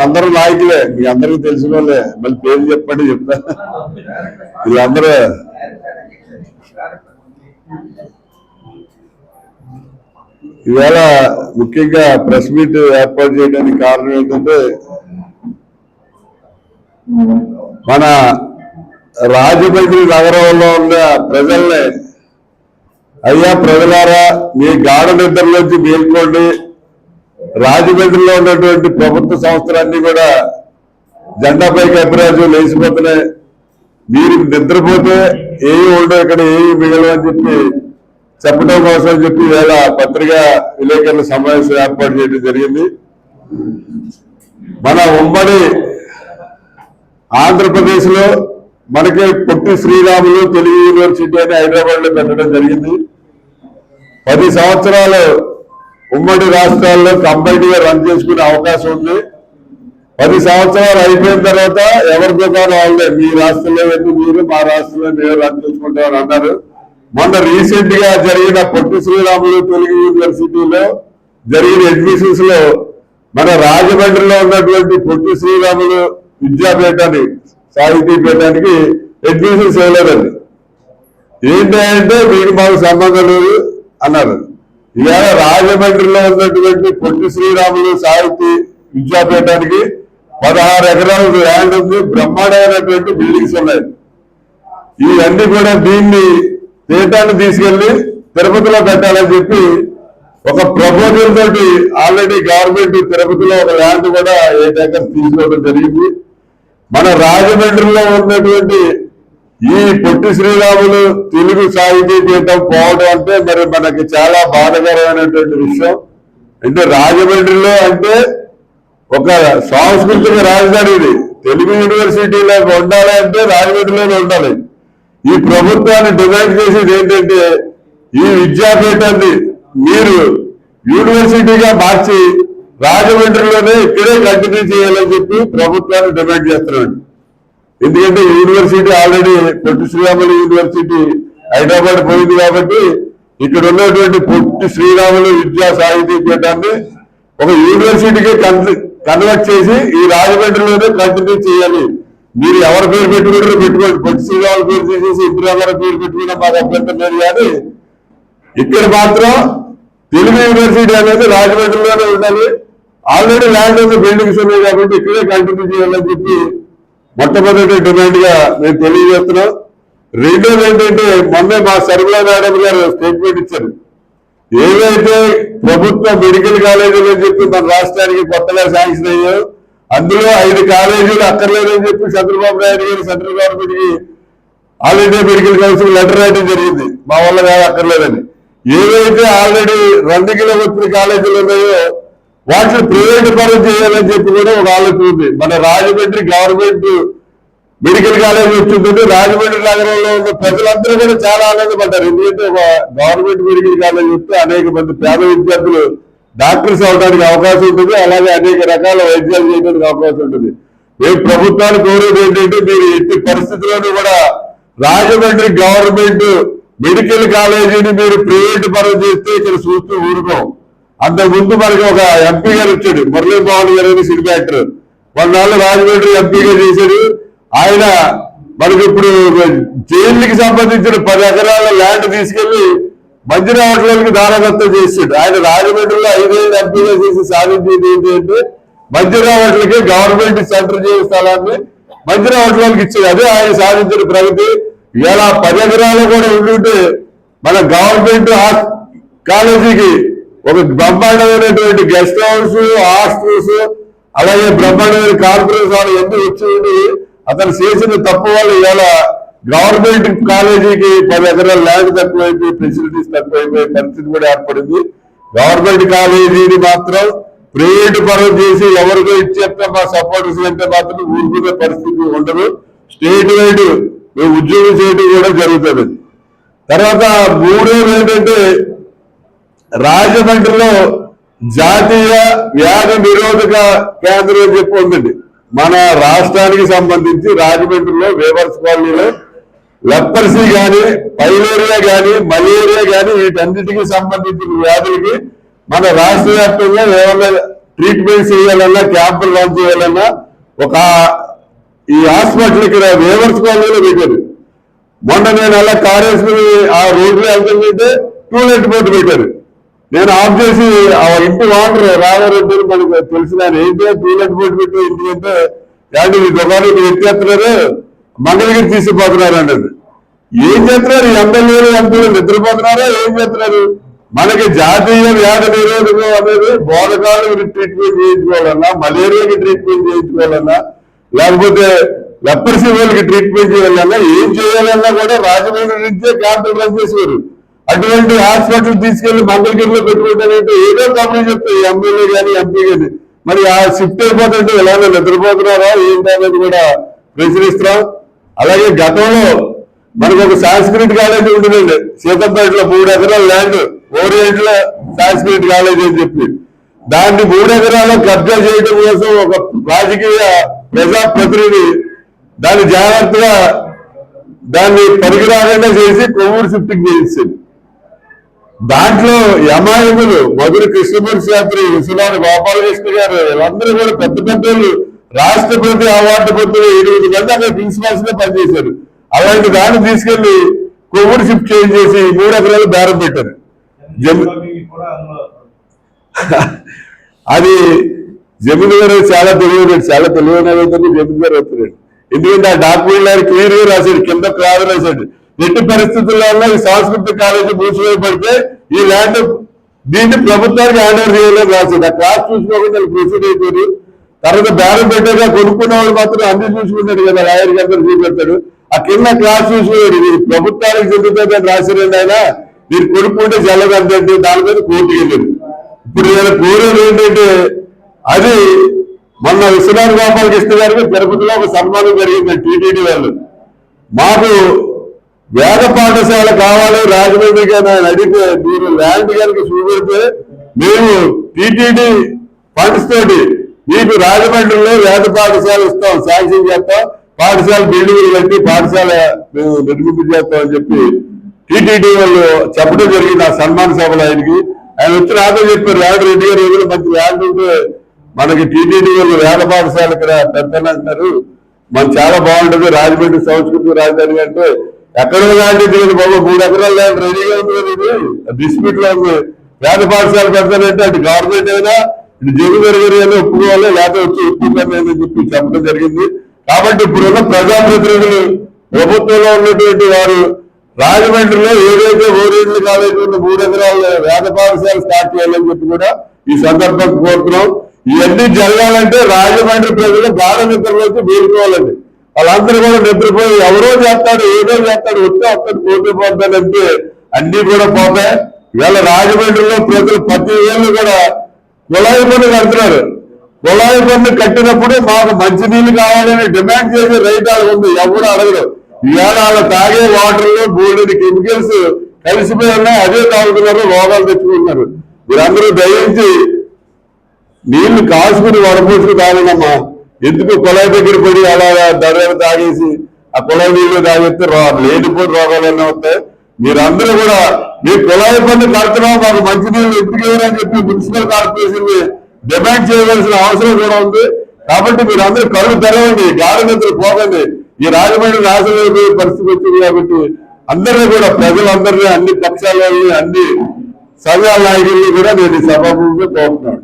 వీళ్ళందరూ నాయకులే, మీ అందరికీ తెలిసిన వాళ్ళే. మళ్ళీ పేరు చెప్పండి చెప్తా. వీళ్ళందరూ ఈవేళ ముఖ్యంగా ప్రెస్ మీట్ ఏర్పాటు చేయడానికి కారణం ఏంటంటే మన రాజమండ్రి నగరంలో ఉన్న ప్రజల్ని, అయ్యా ప్రజలారా మీ గాఢ నిద్రలోంచి మేల్కోండి, రాజమండ్రిలో ఉన్నటువంటి ప్రభుత్వ సంస్థలన్నీ కూడా జెండాపై కప్పిరాజు లేచిపోతున్నాయి, మీరు నిద్రపోతే ఏమి ఉండవు ఇక్కడ, ఏమి మిగలవని చెప్పి చెప్పడం కోసం చెప్పి వేళ పత్రికా విలేకరుల సమావేశం ఏర్పాటు చేయడం జరిగింది. మన ఉమ్మడి ఆంధ్రప్రదేశ్ లో మనకి పొట్టి శ్రీరాములు తెలుగు యూనివర్సిటీ అని హైదరాబాద్ లో పెట్టడం జరిగింది. 10 సంవత్సరాలు ఉమ్మడి రాష్ట్రాల్లో కంబైన్డ్గా రన్ చేసుకునే అవకాశం ఉంది. 10 సంవత్సరాలు అయిపోయిన తర్వాత ఎవరి దుకాణం వాళ్ళే, మీ రాష్ట్రంలో వెళ్ళి మీరు, మా రాష్ట్రంలో మేము రన్ చేసుకుంటామని అన్నారు. మొన్న రీసెంట్ గా జరిగిన పొట్టి శ్రీరాములు తెలుగు యూనివర్సిటీలో జరిగిన అడ్మిషన్స్ లో మన రాజమండ్రిలో ఉన్నటువంటి పొట్టి శ్రీరాములు విద్యాపీఠాన్ని, సాహితీపీఠానికి అడ్మిషన్స్ ఇవ్వలేదండి. ఏంటంటే మీకు మాకు సంబంధం లేదు అన్నారు. ఇవాళ రాజమండ్రిలో ఉన్నటువంటి పొట్టి శ్రీరాములు సాహితీ విద్యాపీఠానికి 16 ఎకరాల ల్యాండ్ ఉంది, బ్రహ్మాండమైనటువంటి బిల్డింగ్స్ ఉన్నాయి. ఇవన్నీ కూడా దీన్ని పీఠాన్ని తీసుకెళ్లి తిరుపతిలో పెట్టాలని చెప్పి ఒక ప్రపోజల్ తోటి ఆల్రెడీ గవర్నమెంట్ తిరుపతిలో ఒక ల్యాండ్ కూడా 8 ఎకర్స్ తీసుకోవడం జరిగింది. మన రాజమండ్రిలో ఉన్నటువంటి ఈ పొట్టి శ్రీరాములు తెలుగు సాహితీ పీఠం పోవడం అంటే మరి మనకి చాలా బాధాకరమైనటువంటి విషయం. అంటే రాజమండ్రిలో అంటే ఒక సాంస్కృతిక రాజధాని, ఇది తెలుగు యూనివర్సిటీలో ఉండాలి అంటే రాజమండ్రిలోనే ఉండాలి. ఈ ప్రభుత్వాన్ని డిమాండ్ చేసేది ఏంటంటే ఈ విద్యాపీఠాన్ని మీరు యూనివర్సిటీగా మార్చి రాజమండ్రిలోనే ఇక్కడే కంటిన్యూ చేయాలని చెప్పి ప్రభుత్వాన్ని డిమాండ్ చేస్తున్నాడు. ఎందుకంటే university already Potti Sriramulu university Hyderabad పోయింది కాబట్టి ఇక్కడ ఉన్నటువంటి పొట్టి శ్రీరాములు విద్యా సాహితీ పీఠాన్ని ఒక యూనివర్సిటీకి కన్వర్ట్ చేసి ఈ రాజమండ్రిలోనే కంటిన్యూ చేయాలి. మీరు ఎవరి పేరు పెట్టుకుంటారో పెట్టుకోండి, పొట్టి శ్రీరాముల పేరు తీసేసి ఇందిరాగారి పేరు పెట్టుకున్నా మాకు అభ్యంతరం లేదు. కానీ ఇక్కడ మాత్రం తెలుగు యూనివర్సిటీ అనేది రాజమండ్రిలోనే ఉండాలి. ఆల్రెడీ ల్యాండ్ ఉంది, బిల్డింగ్స్ ఉన్నాయి కాబట్టి ఇక్కడే కంటిన్యూ చేయాలని చెప్పి మొట్టమొదటి డిమాండ్ గా మేము తెలియజేస్తున్నాం. రెండోది ఏంటంటే మొన్నే మా సర్మిలా మేడం గారు స్టేట్మెంట్ ఇచ్చారు. ఏవైతే ప్రభుత్వ మెడికల్ కాలేజీలు అని చెప్పి మన రాష్ట్రానికి కొత్తగా శాంక్షన్ అయ్యాయో అందులో 5 కాలేజీలు అక్కర్లేదని చెప్పి చంద్రబాబు నాయుడు గారు సెంట్రల్ గవర్నమెంట్ కి all India medical council letter రాయడం జరిగింది, మా వల్ల కాదు అక్కర్లేదని. ఏవైతే ఆల్రెడీ రన్నింగ్ లో వచ్చిన కాలేజీలు ఉన్నాయో వాటిని ప్రైవేట్ పరం చేయాలని చెప్పి కూడా ఒక ఆలోచన ఉంది. మన రాజమండ్రి గవర్నమెంట్ మెడికల్ కాలేజ్ వచ్చిందంటే రాజమండ్రి నగరంలో ఉన్న ప్రజలందరూ కూడా చాలా ఆనందపడ్డారు. ఎందుకంటే ఒక గవర్నమెంట్ మెడికల్ కాలేజ్ వస్తే అనేక మంది పేద విద్యార్థులు డాక్టర్స్ అవడానికి అవకాశం ఉంటుంది, అలాగే అనేక రకాల వైద్యాలు చేయడానికి అవకాశం ఉంటుంది. మేము ప్రభుత్వాన్ని కోరేది ఏంటంటే మీరు ఎట్టి పరిస్థితుల్లోనూ కూడా రాజమండ్రి గవర్నమెంట్ మెడికల్ కాలేజీని మీరు ప్రైవేట్ పరం చేస్తే ఇక్కడ చూస్తూ ఊరుకోం. అంతకుముందు మనకి ఒక ఎంపీ గారు వచ్చాడు, మురళీ మోహన్ గారు అని సినిమా యాక్టర్, కొన్నాళ్ళు రాజమండ్రి ఎంపీగా చేశాడు. ఆయన మనకి ఇప్పుడు జైలుకి సంబంధించిన 10 ఎకరాల ల్యాండ్ తీసుకెళ్లి మంజీరా హోటల్కి దారాదత్తం చేసాడు. ఆయన రాజమండ్రిలో 5 ఏళ్ళు ఎంపీగా చేసి సాధించేది ఏంటి అంటే మంజీరా హోటల్కి గవర్నమెంట్ సెంటర్ చేసే స్థలాన్ని మంజీరా హోటల్కి ఇచ్చాడు. అదే ఆయన సాధించిన ప్రగతి. ఇలా 10 ఎకరాలు కూడా ఉంటుంటే మన గవర్నమెంట్ కాలేజీకి ఒక బ్రహ్మాండమైనటువంటి గెస్ట్ హౌస్, హాస్టల్స్, అలాగే బ్రహ్మాండమైన కాన్ఫరెన్స్ హాల్ ఎన్ని వచ్చి అతను చేసిన తప్పు వల్ల ఇవాళ గవర్నమెంట్ కాలేజీకి 10 ఎకరాల ల్యాండ్ తక్కువైపోయి ఫెసిలిటీస్ తక్కువైపోయే పరిస్థితి కూడా ఏర్పడింది. గవర్నమెంట్ కాలేజీని మాత్రం ప్రైవేట్ పరం చేసి ఎవరికో ఇచ్చేస్తే మా సపోర్టర్స్ అంటే మాత్రం ఊరుకునే పరిస్థితి ఉండదు. స్టేట్ వైడ్ ఉద్యోగం చేయడం కూడా జరుగుతుంది. తర్వాత మూడోది ఏంటంటే రాజమండ్రిలో జాతీయ వ్యాధి నిరోధక కేంద్రం అని చెప్పి ఉందండి. మన రాష్ట్రానికి సంబంధించి రాజమండ్రిలో వేవర్స్ కాలనీలో లెపర్సీ కానీ, పైలేరియా కానీ, మలేరియా కానీ వీటన్నిటికీ సంబంధించిన వ్యాధులకి మన రాష్ట్ర వ్యాప్తంగా ఏమైనా ట్రీట్మెంట్ చేయాలన్నా క్యాంపులు రన్ చేయాలన్నా ఒక ఈ హాస్పిటల్ ఇక్కడ వేవర్స్ కాలనీలో పెట్టారు. మొన్న నేను అలా కార్ వేసుకుని ఆ రోడ్లో వెళ్తుంటే టూలెట్ బోర్డు పెట్టారు. నేను ఆఫ్ చేసి ఆ ఇంటి వాటర్ రావారెడ్డి మనకు తెలిసిన ఏంటో టూలెట్ బోర్డు పెట్టి ఇంటికి అంటే కానీ ఈ దుకాణం ఎత్తేస్తున్నారు మంగళగిరి తీసుకుపోతున్నారు అన్నది. ఏం చేస్తున్నారు ఎమ్మెల్యేలు ఎంపీలు నిద్రపోతున్నారా ఏం చేస్తున్నారు? మనకి జాతీయ వ్యాధి నిరోధకం అనేది బోధకాలు ట్రీట్మెంట్ చేయించుకోవాలన్నా, మలేరియాకి ట్రీట్మెంట్ చేయించుకోవాలన్నా, లేకపోతే లెపర్సీ వాళ్ళకి ట్రీట్మెంట్ చేయాలన్నా, ఏం చేయాలన్నా కూడా రాజమండ్రి నుంచే క్యాంపులు రన్ చేసేవారు. అటువంటి హాస్పిటల్ తీసుకెళ్లి మంగళగిరిలో పెట్టుకుంటానంటే ఏదో కంపెనీ చెప్తాయి ఎమ్మెల్యే కానీ ఎంపీ కానీ. మరి ఆ షిఫ్ట్ అయిపోతుంటే ఎలాగో నిద్రపోతున్నారా ఏంటనేది కూడా ప్రశ్నిస్తున్నాం. అలాగే గతంలో మనకు ఒక సాంస్కృతిక కాలేజీ ఉంటుందండి సీతంపేటలో 3 ఎకరాల ల్యాండ్ ఓరియంట్ లో సాంస్కృతిక కాలేజీ అని చెప్పి దాన్ని 3 ఎకరాలు కబ్జా చేయడం కోసం ఒక రాజకీయ ప్రజాప్రతినిధి దాన్ని జాగ్రత్తగా దాన్ని పరిగిరాకుండా చేసి కొవ్వూరు షిఫ్టింగ్ చేయించింది. దాంట్లో యమాయములు మధుర కృష్ణమూర్తి శాస్త్రి, విశ్వనాథ గోపాలకృష్ణ గారు వీళ్ళందరూ కూడా పెద్ద పెద్దలు రాష్ట్రపతి అవార్డు పొందిన 8 మంది అక్కడ ప్రిన్సిపాల్స్ గా పనిచేశారు. అలాంటి దాన్ని తీసుకెళ్లి కొవ్వూరు షిఫ్ట్ చేసి 3 ఎకరాలు బేరం పెట్టారు. అది జమీన్ గారు చాలా తెలియదు, చాలా తెలివైన జమీన్ గారు అవుతున్నాడు. ఎందుకంటే ఆ డాక్యుమెంట్ క్లియర్ గా రాశాడు, కింద క్లాస్ రాశాడు. ఎట్టి పరిస్థితుల్లో ఈ సాంస్కృతిక కాలేజీ మూసివేయబడితే ఈ ల్యాండ్ దీన్ని ప్రభుత్వానికి హ్యాండ్ ఓవర్ చేయాలని రాశాడు. ఆ క్లాస్ చూసుకోకుండా ప్రొసీడ్ అయిపోయారు. తర్వాత బేరం పెట్టాక కొనుక్కున్న వాళ్ళు మాత్రం అన్ని చూసుకుంటాడు కదా, లాయర్ గారు చూపెడతాడు. ఆ కింద క్లాస్ చూసుకున్నాడు, ఇది ప్రభుత్వానికి చెందుతుందని రాశారండి ఆయన, మీరు కొనుక్కుంటే చెల్లదంటే దాని మీద కోర్టుకి వెళ్ళారు. ఇప్పుడు నేను కోరేది ఏంటంటే అది మొన్న విశ్వనాథ గోపాలకృష్ణ గారికి తిరుపతిలో ఒక సన్మానం జరిగింది టీటీడీ వాళ్ళు. మాకు వేద పాఠశాల కావాలి రాజమండ్రికి అని ఆయన అడిగితే మీరు ల్యాండ్ కనుక చూపెడితే మేము టీటీడీ ఫండ్స్ తోటి మీకు రాజమండ్రిలో వేద పాఠశాల ఇస్తాం, శాంక్షన్ చేస్తాం, పాఠశాల బిల్డింగ్లు కట్టి పాఠశాల మేము నిర్మించేస్తాం అని చెప్పి టీటీడీ వాళ్ళు చెప్పడం జరిగింది ఆ సన్మాన సభలో. ఆయనకి ఆయన వచ్చి నాతో చెప్పారు, రేవంత్ రెడ్డి గారు ఏదైనా మంచి ల్యాండ్ ఉంటే మనకి టీటీడీ వాళ్ళు వేద పాఠశాల ఇక్కడ పెడతానంటారు, మనకు చాలా బాగుంటుంది రాజమండ్రి సంస్కృతి రాజధాని అంటే ఎక్కడో లాంటిది బాబు 3 ఎకరాల ల్యాండ్ రెడీగా ఉంది కదా, ఇది డిస్ప్యూట్ లో ఉంది, వేద పాఠశాల పెడతానంటే అటు గవర్నమెంట్ అయినా ఇటు జగన్ గారు ఒప్పుకోవాలి లేకపోతే వచ్చి ఒప్పుకోలేదని చెప్పి చెప్పడం జరిగింది. కాబట్టి ఇప్పుడున్న ప్రజాప్రతినిధులు ప్రభుత్వంలో ఉన్నటువంటి వారు రాజమండ్రిలో ఏదైతే ఓరియంటల్ కాలేజీ ఉన్న 3 ఎకరాల వేద పాఠశాల స్టార్ట్ చేయాలని చెప్పి కూడా ఈ సందర్భంగా కోరుతున్నాం. ఇవన్నీ జరగాలంటే రాజమండ్రి ప్రజలు గాఢ నిద్రలోకి మేలుకోవాలండి. వాళ్ళందరూ కూడా నిద్రపోయి ఎవరో చేస్తాడు ఏదో చేస్తాడు వస్తే అక్కడ పోతే పోతాడంటే అన్ని కూడా పోతాయి. ఇవాళ రాజమండ్రిలో ప్రజలు ప్రతి ఏళ్ళు కూడా కుళాయి పన్ను కడుతున్నారు. కుళాయి పన్ను కట్టినప్పుడు మాకు మంచినీళ్ళు కావాలని డిమాండ్ చేసే రైట్ ఉంది, ఎవరు అడగరు. ఇవాళ వాళ్ళ తాగే వాటర్ లో బోల్డెడ్ కెమికల్స్ కలిసిపోయి ఉన్నాయి, అదే తాగుతున్నారు, రోగాలు తెచ్చుకుంటున్నారు. మీరందరూ దయించి నీళ్లు కాసుకుని వడపోసుకు తాగనమ్మా, ఎందుకు కుళాయి దగ్గర పడి అలా దర్యాలు తాగేసి ఆ కుళాయి నీళ్లు తాగేస్తే లేనిపోయి రోగాలన్నీ వస్తాయి. మీరందరూ కూడా మీ కుళాయి పన్ను కడుతున్నాం మాకు మంచినీళ్ళు ఎందుకు అని చెప్పి మున్సిపల్ కార్పొరేషన్ డిమాండ్ చేయవలసిన అవసరం కూడా ఉంది. కాబట్టి మీరందరూ కళ్ళు తెరవండి, గాఢ నిద్ర పోకండి. ఈ రాజమండ్రి నాశనం పరిస్థితి వచ్చింది కాబట్టి అందరినీ కూడా ప్రజలందరినీ అన్ని పక్షాలని అన్ని సంఘాల నాయకుల్ని కూడా నేను సభాముఖంగా కోరుతున్నాను.